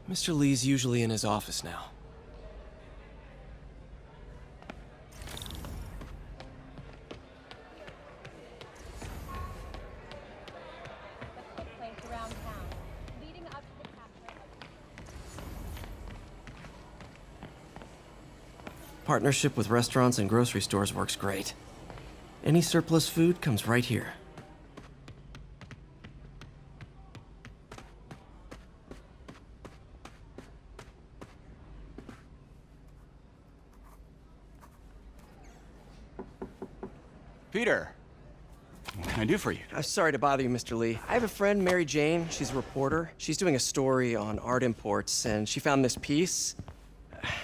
Mr. Lee's usually in his office now. Partnership with restaurants and grocery stores works great. Any surplus food comes right here. Peter, what can I do for you? Sorry to bother you, Mr. Lee. I have a friend, Mary Jane. She's a reporter. She's doing a story on art imports, and she found this piece.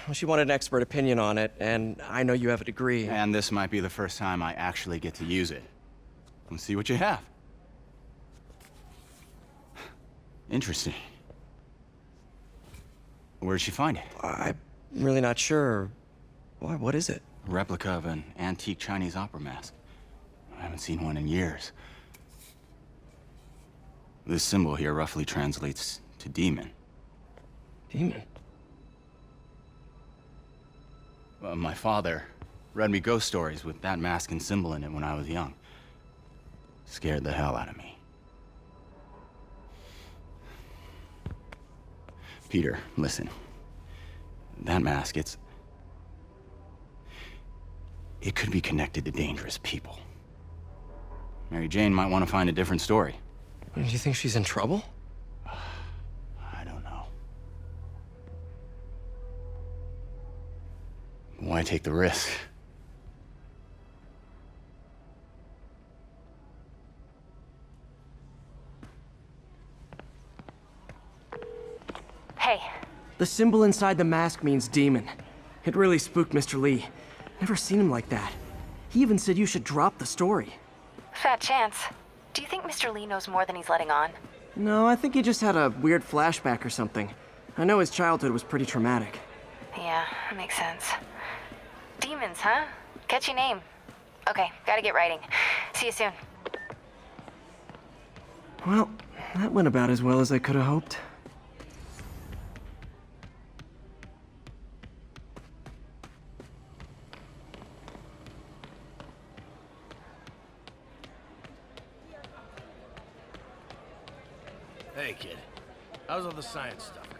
Well, she wanted an expert opinion on it, and I know you have a degree. And this might be the first time I actually get to use it. Let's see what you have. Interesting. Where did she find it? I'm really not sure. Why, what is it? A replica of an antique Chinese opera mask. I haven't seen one in years. This symbol here roughly translates to demon. Demon? My father read me ghost stories with that mask and symbol in it when I was young. Scared the hell out of me. Peter, listen. That mask, it could be connected to dangerous people. Mary Jane might want to find a different story. Do you think she's in trouble? I don't know. Why take the risk? Hey. The symbol inside the mask means demon. It really spooked Mr. Lee. Never seen him like that. He even said you should drop the story. Fat chance. Do you think Mr. Lee knows more than he's letting on? No, I think he just had a weird flashback or something. I know his childhood was pretty traumatic. Yeah, that makes sense. Demons, huh? Catchy name. Okay, gotta get writing. See you soon. Well, that went about as well as I could have hoped. Hey, kid. How's all the science stuff going?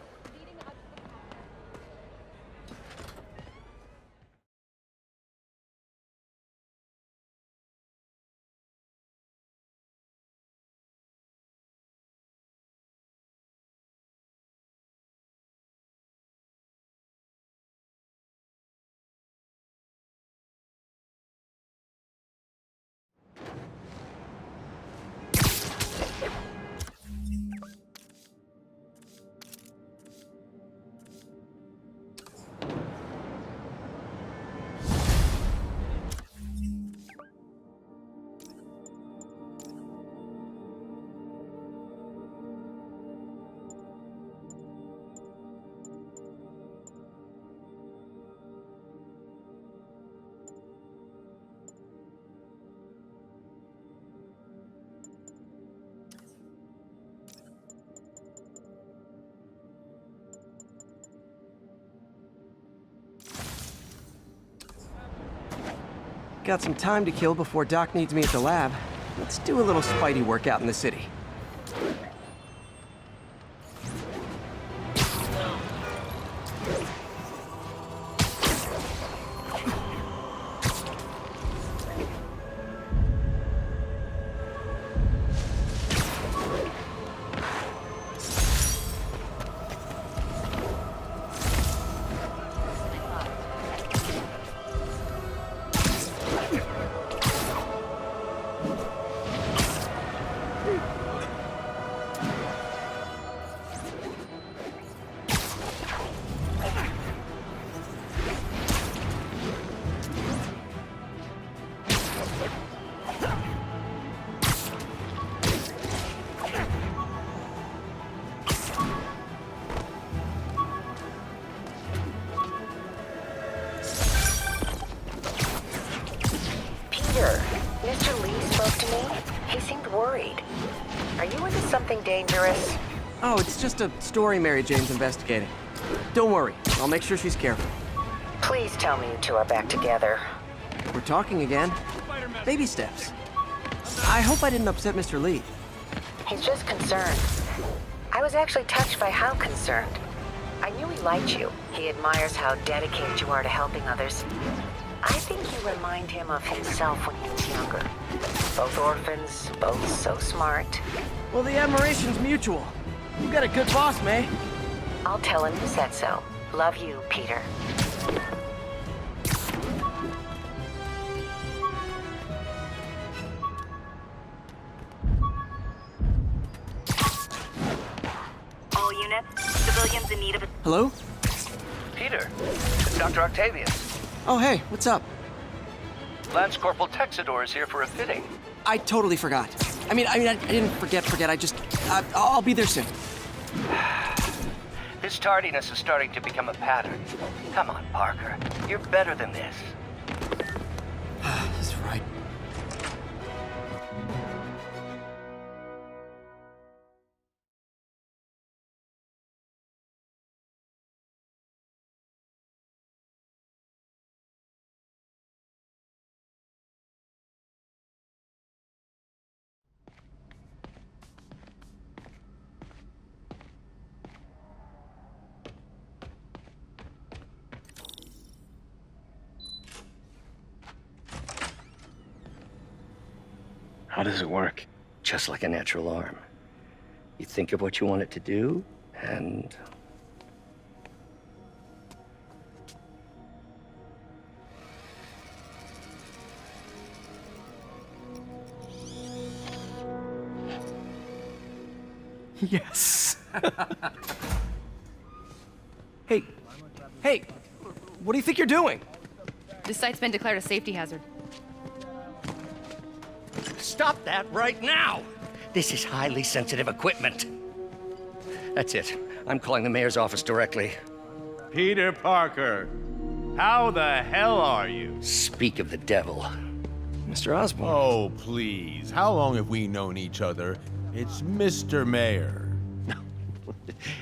Got some time to kill before Doc needs me at the lab. Let's do a little Spidey workout in the city. Mr. Lee spoke to me. He seemed worried. Are you into something dangerous? Oh, it's just a story Mary Jane's investigating. Don't worry, I'll make sure she's careful. Please tell me you two are back together. We're talking again. Baby steps. I hope I didn't upset Mr. Lee. He's just concerned. I was actually touched by how concerned. I knew he liked you. He admires how dedicated you are to helping others. I think you remind him of himself when he was younger. Both orphans, both so smart. Well, the admiration's mutual. You got a good boss, May. I'll tell him you said so. Love you, Peter. All units, civilians in need of... Hello? Peter, it's Dr. Octavius. Oh, hey, what's up? Lance Corporal Texidor is here for a fitting. I totally forgot. I didn't forget. I'll be there soon. This tardiness is starting to become a pattern. Come on, Parker. You're better than this. That's right. How does it work? Just like a natural arm. You think of what you want it to do, and... Yes. Hey, what do you think you're doing? This site's been declared a safety hazard. Stop that right now! This is highly sensitive equipment. That's it. I'm calling the mayor's office directly. Peter Parker, how the hell are you? Speak of the devil. Mr. Osborn. Oh, please. How long have we known each other? It's Mr. Mayor.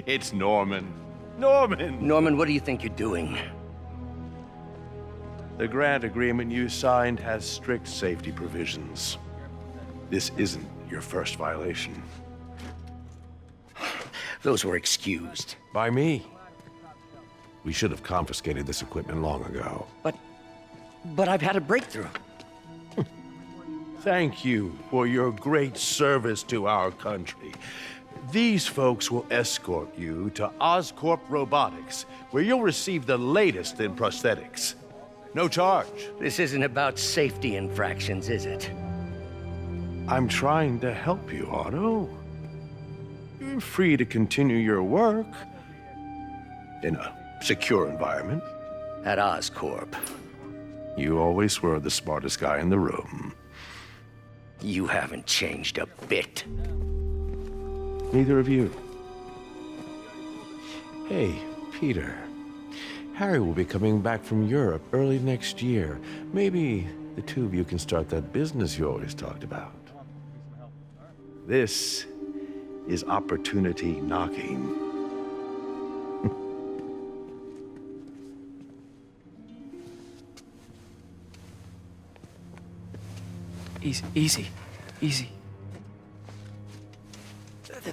It's Norman. Norman, what do you think you're doing? The grant agreement you signed has strict safety provisions. This isn't your first violation. Those were excused. By me. We should have confiscated this equipment long ago. But I've had a breakthrough. Thank you for your great service to our country. These folks will escort you to Oscorp Robotics, where you'll receive the latest in prosthetics. No charge. This isn't about safety infractions, is it? I'm trying to help you, Otto. You're free to continue your work in a secure environment. At Oscorp. You always were the smartest guy in the room. You haven't changed a bit. Neither of you. Hey, Peter. Harry will be coming back from Europe early next year. Maybe the two of you can start that business you always talked about. This is opportunity knocking. Easy.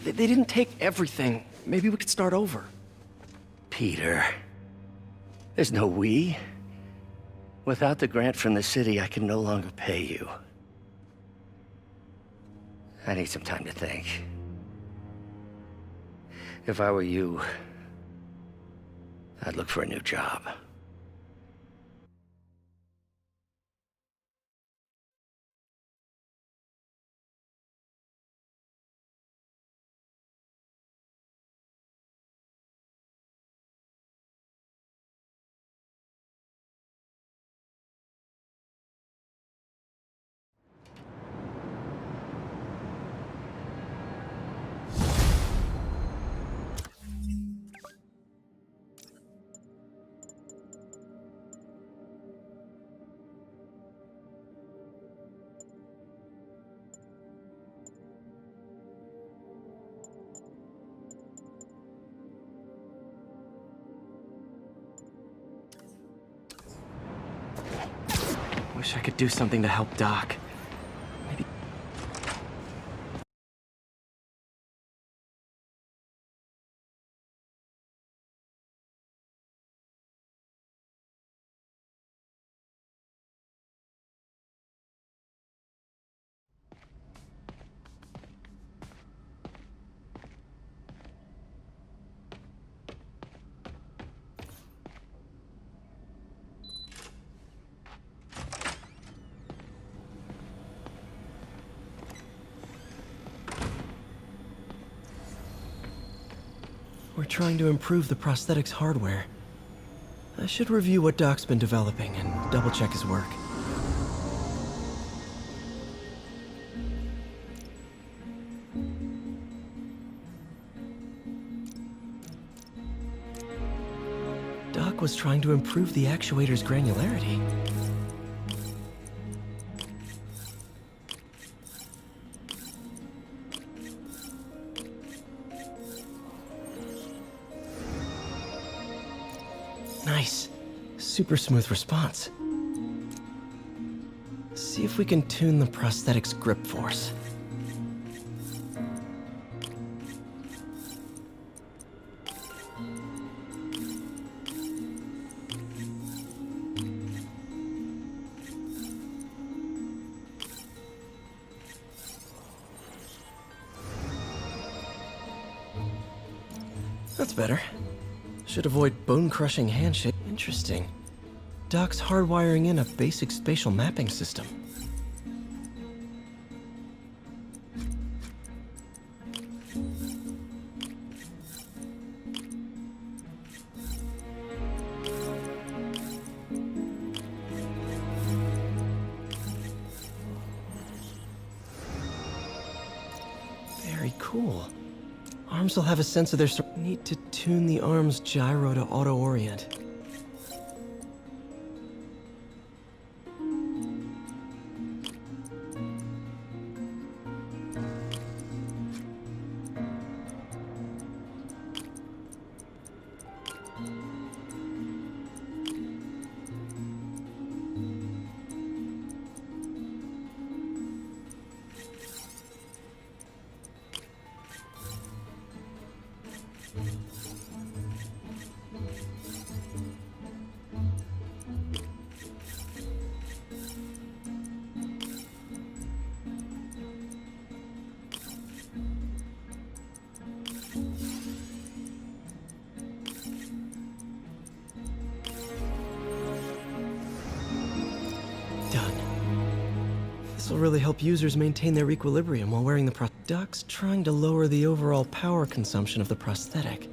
They didn't take everything. Maybe we could start over. Peter, there's no we. Without the grant from the city, I can no longer pay you. I need some time to think. If I were you, I'd look for a new job. Wish I could do something to help Doc. Maybe. We're trying to improve the prosthetics hardware. I should review what Doc's been developing and double-check his work. Doc was trying to improve the actuator's granularity. Nice. Super smooth response. See if we can tune the prosthetic's grip force. That's better. Should avoid bone-crushing handshake. Interesting. Doc's hardwiring in a basic spatial mapping system. Very cool. Arms will have a sense of their... Need to tune the arm's gyro to auto-orient. This will really help users maintain their equilibrium while wearing the Doc's trying to lower the overall power consumption of the prosthetic.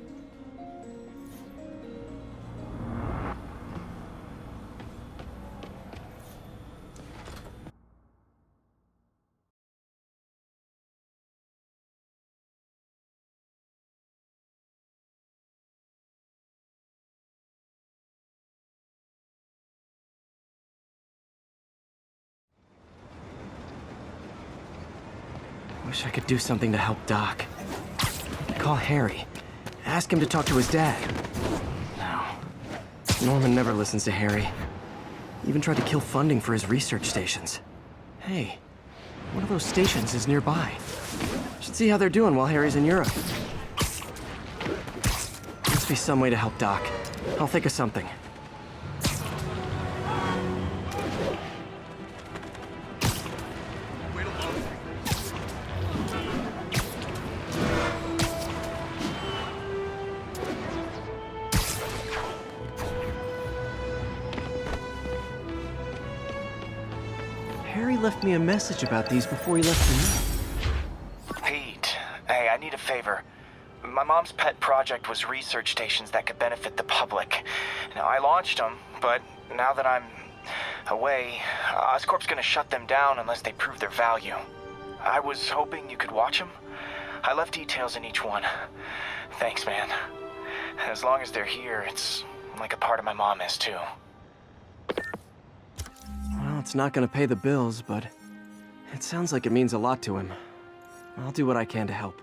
Wish I could do something to help Doc. Call Harry. Ask him to talk to his dad. No. Norman never listens to Harry. Even tried to kill funding for his research stations. Hey, one of those stations is nearby. Should see how they're doing while Harry's in Europe. Must be some way to help Doc. I'll think of something. Harry left me a message about these before he left for me. Pete, hey, I need a favor. My mom's pet project was research stations that could benefit the public. Now, I launched them, but now that I'm away, Oscorp's gonna shut them down unless they prove their value. I was hoping you could watch them. I left details in each one. Thanks, man. As long as they're here, it's like a part of my mom is, too. Well, it's not gonna pay the bills, but it sounds like it means a lot to him. I'll do what I can to help.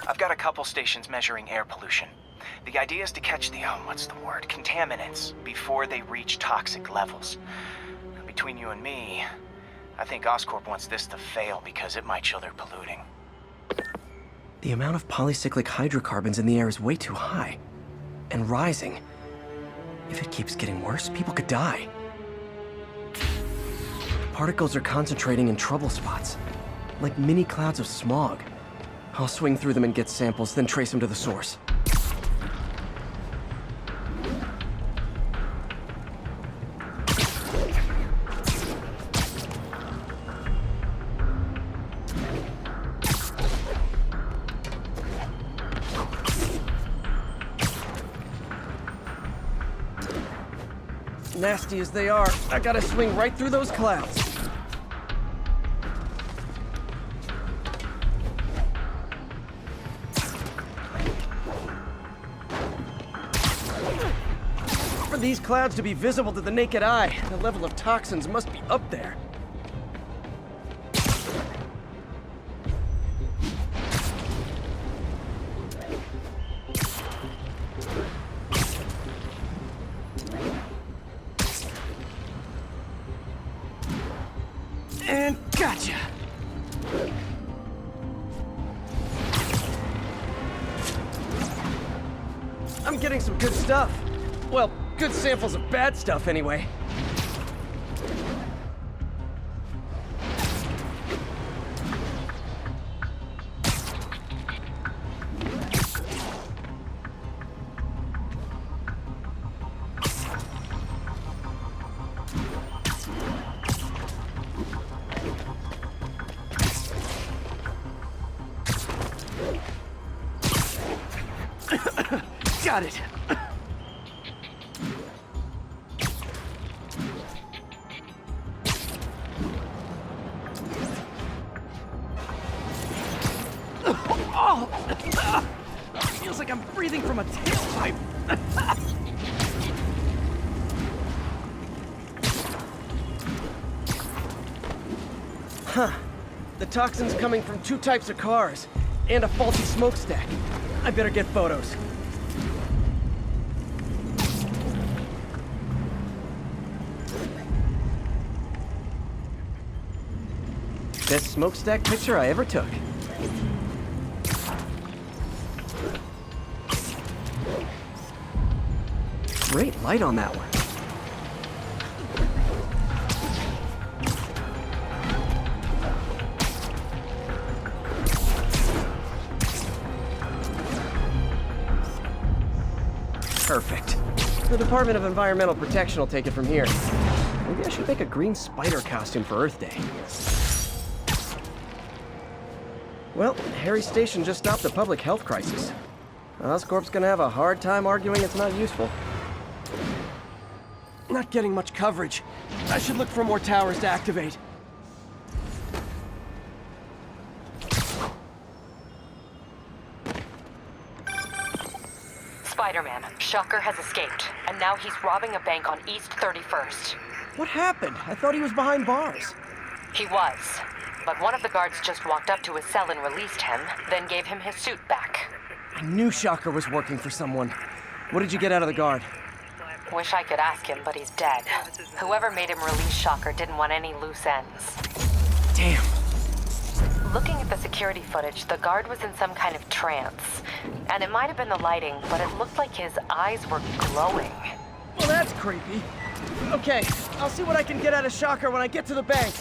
I've got a couple stations measuring air pollution. The idea is to catch the, contaminants before they reach toxic levels. Between you and me, I think Oscorp wants this to fail because it might show they're polluting. The amount of polycyclic hydrocarbons in the air is way too high. And rising. If it keeps getting worse, people could die. Particles are concentrating in trouble spots, like mini clouds of smog. I'll swing through them and get samples, then trace them to the source. Nasty as they are, I gotta swing right through those clouds. For these clouds to be visible to the naked eye, the level of toxins must be up there. And gotcha! I'm getting some good stuff. Well, good samples of bad stuff anyway. Got it. Oh! Feels like I'm breathing from a tailpipe. Huh. The toxin's coming from 2 types of cars and a faulty smokestack. I better get photos. Best smokestack picture I ever took. Great light on that one. Perfect. The Department of Environmental Protection will take it from here. Maybe I should make a green spider costume for Earth Day. Well, Harry Station just stopped a public health crisis. Oscorp's gonna have a hard time arguing it's not useful. Not getting much coverage. I should look for more towers to activate. Spider-Man, Shocker has escaped, and now he's robbing a bank on East 31st. What happened? I thought he was behind bars. He was, but one of the guards just walked up to his cell and released him, then gave him his suit back. I knew Shocker was working for someone. What did you get out of the guard? Wish I could ask him, but he's dead. Whoever made him release Shocker didn't want any loose ends. Damn. Looking at the security footage, the guard was in some kind of trance. And it might have been the lighting, but it looked like his eyes were glowing. Well, that's creepy. Okay, I'll see what I can get out of Shocker when I get to the bank.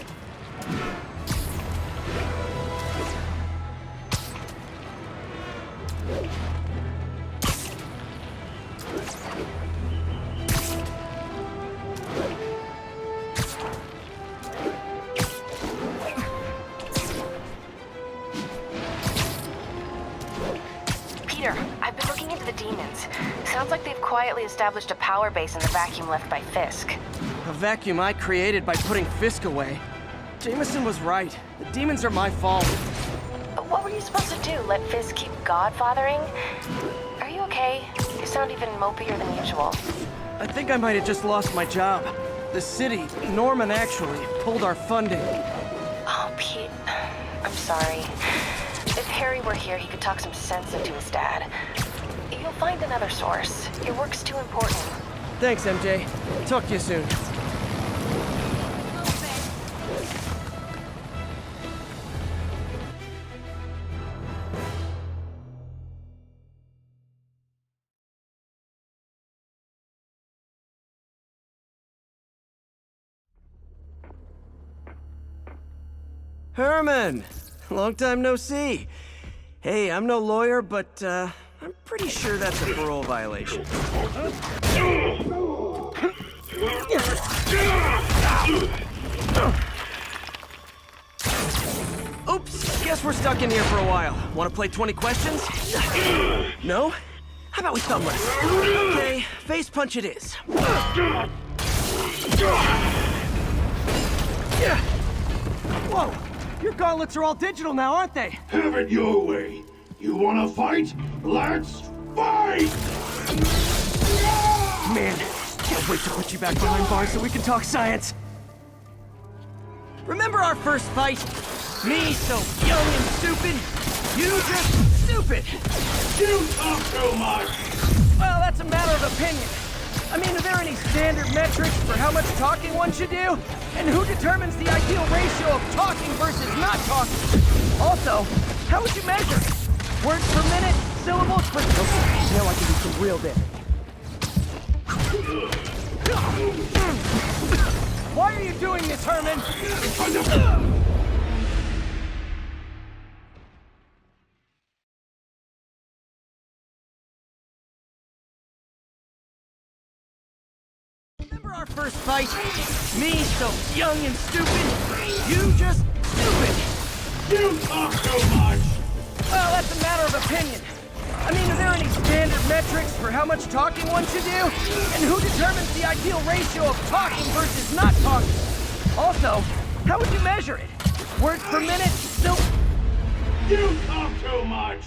Peter, I've been looking into the demons. Sounds like they've quietly established a power base in the vacuum left by Fisk. A vacuum I created by putting Fisk away. Jameson was right. The demons are my fault. What were you supposed to do? Let Fisk keep godfathering? Are you okay? You sound even mopier than usual. I think I might have just lost my job. The city, Norman actually, pulled our funding. Oh, Pete. I'm sorry. If Harry were here, he could talk some sense into his dad. You'll find another source. Your work's too important. Thanks, MJ. Talk to you soon. Herman! Long time no see. Hey, I'm no lawyer, but, I'm pretty sure that's a parole violation. Oops, guess we're stuck in here for a while. Want to play 20 questions? No? How about we thumb wrestle? Okay, face punch it is. Whoa! Your gauntlets are all digital now, aren't they? Have it your way. You wanna fight? Let's fight! Man, can't wait to put you back behind bars so we can talk science. Remember our first fight? Me so young and stupid, you just stupid. You talk too much! Well, that's a matter of opinion. I mean, are there any standard metrics for how much talking one should do? And who determines the ideal ratio of talking versus not talking? Also, how would you measure it? Words per minute? Syllables per... Okay, now I can do some real damage. Why are you doing this, Herman? Remember our first fight? Me so young and stupid, you just stupid. You talk too much! Well, that's a matter of opinion. I mean, are there any standard metrics for how much talking one should do? And who determines the ideal ratio of talking versus not talking? Also, how would you measure it? Words per minute? No. You talk too much!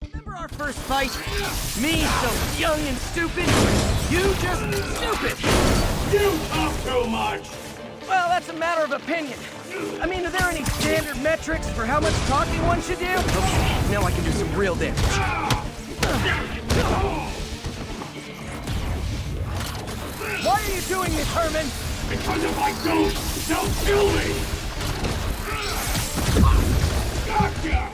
Remember our first fight? Me so young and stupid, you just stupid. You talk too much! Well, that's a matter of opinion. I mean, are there any standard metrics for how much talking one should do? Okay, now I can do some real damage. Why are you doing this, Herman? Because if I don't, they'll kill me! Gotcha!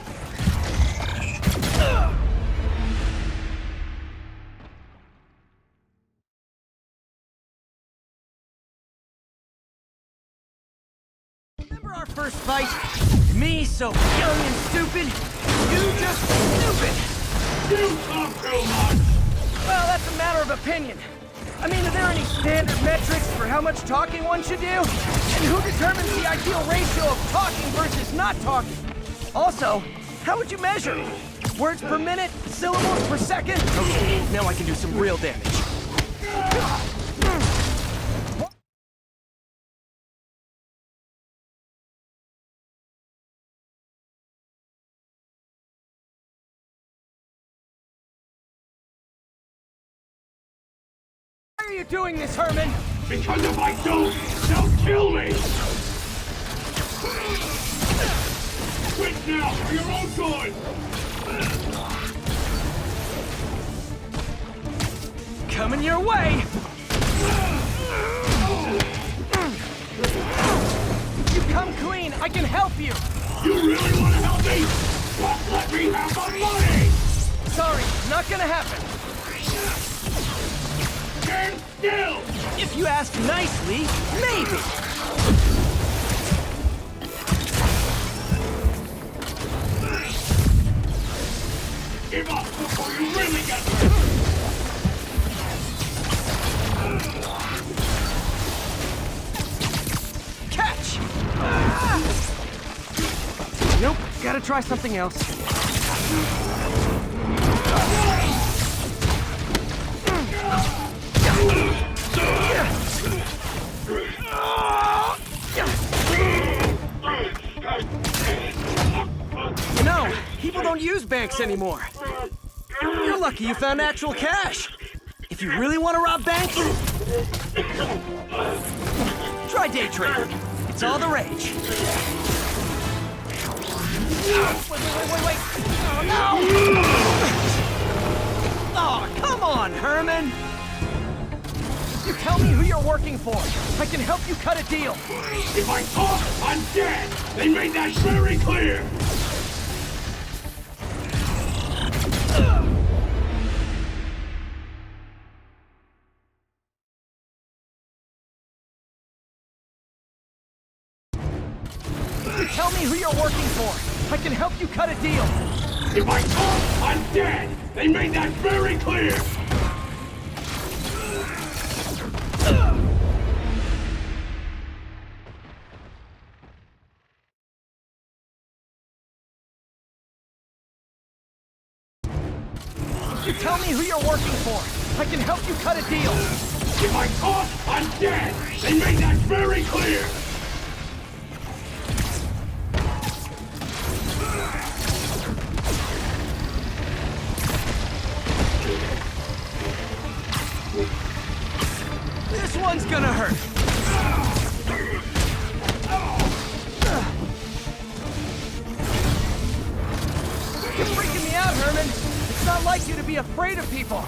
Remember our first fight? Me so young and stupid, you just stupid. You talk too much! Well, that's a matter of opinion. I mean, are there any standard metrics for how much talking one should do? And who determines the ideal ratio of talking versus not talking? Also, how would you measure it? Words per minute? Syllables per second? Okay, now I can do some real damage. Why are you doing this, Herman? Because if I don't, they'll kill me! Quit now, for your own good! Coming your way! You come clean, I can help you! You really want to help me? But let me have my money! Sorry, not gonna happen. Stand still! If you ask nicely, maybe. Give up before you really get hurt! Catch! Nope, gotta try something else. You know, people don't use banks anymore. You're lucky you found actual cash. If you really want to rob banks, day trading. It's all the rage. Wait. Oh, no! Oh, come on, Herman! You tell me who you're working for. I can help you cut a deal. If I talk, I'm dead! They made that very clear! Tell me who you're working for. I can help you cut a deal. If I talk, I'm dead! They made that very clear! You tell me who you're working for. I can help you cut a deal. If I talk, I'm dead! They made that very clear! This one's gonna hurt. You're freaking me out, Herman. It's not like you to be afraid of people.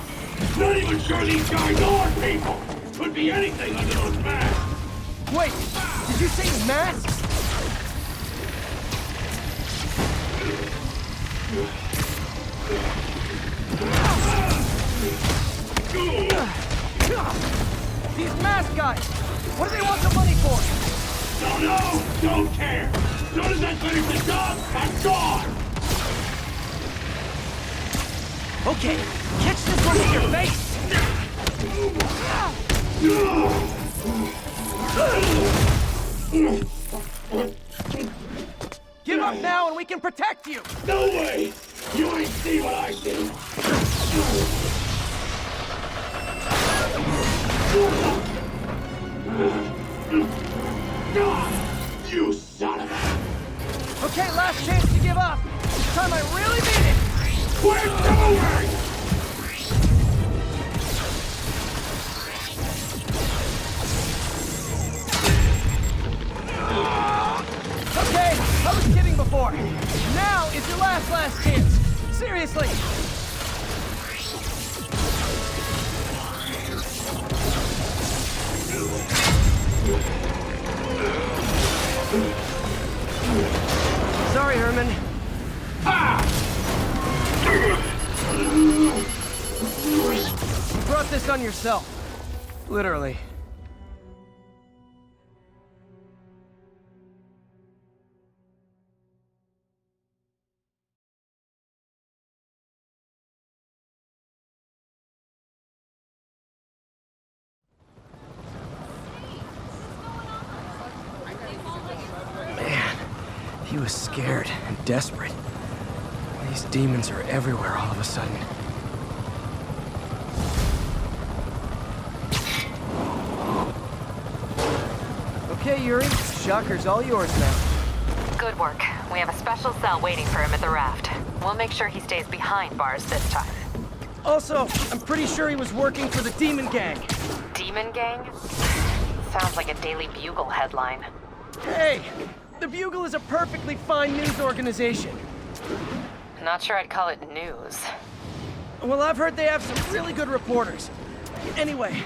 Not even sure these guys are people! Could be anything under those masks! Wait, did you say masks? These mask guys! What do they want the money for? Don't know! Don't care! As soon as I finish the job, I'm gone! Okay, catch this one with your face! Give up now and we can protect you! No way! You ain't see what I see! You son of a... Okay, last chance to give up. This time I really mean it! We're going! Okay, I was kidding before. Now is your last chance. Seriously. Sorry, Herman. You brought this on yourself. Literally. Man, he was scared and desperate. These demons are everywhere all of a sudden. Okay, Yuri. Shocker's all yours now. Good work. We have a special cell waiting for him at the raft. We'll make sure he stays behind bars this time. Also, I'm pretty sure he was working for the Demon Gang. Demon Gang? Sounds like a Daily Bugle headline. Hey! The Bugle is a perfectly fine news organization. Not sure I'd call it news. Well, I've heard they have some really good reporters. Anyway,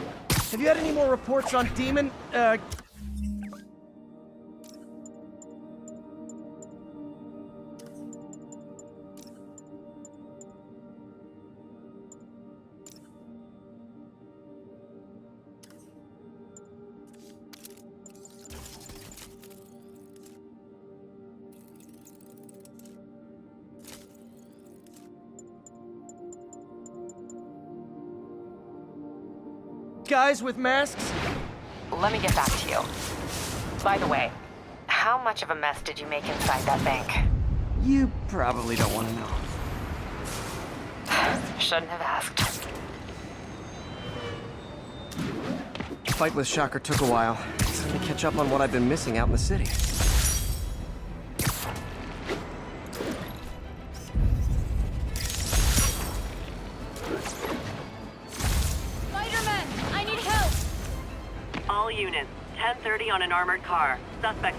have you had any more reports on Demon, guys with masks? Let me get back to you. By the way, how much of a mess did you make inside that bank? You probably don't want to know. Shouldn't have asked. The fight with Shocker took a while. It's time to catch up on what I've been missing out in the city. All units, 10:30 on an armored car. Suspect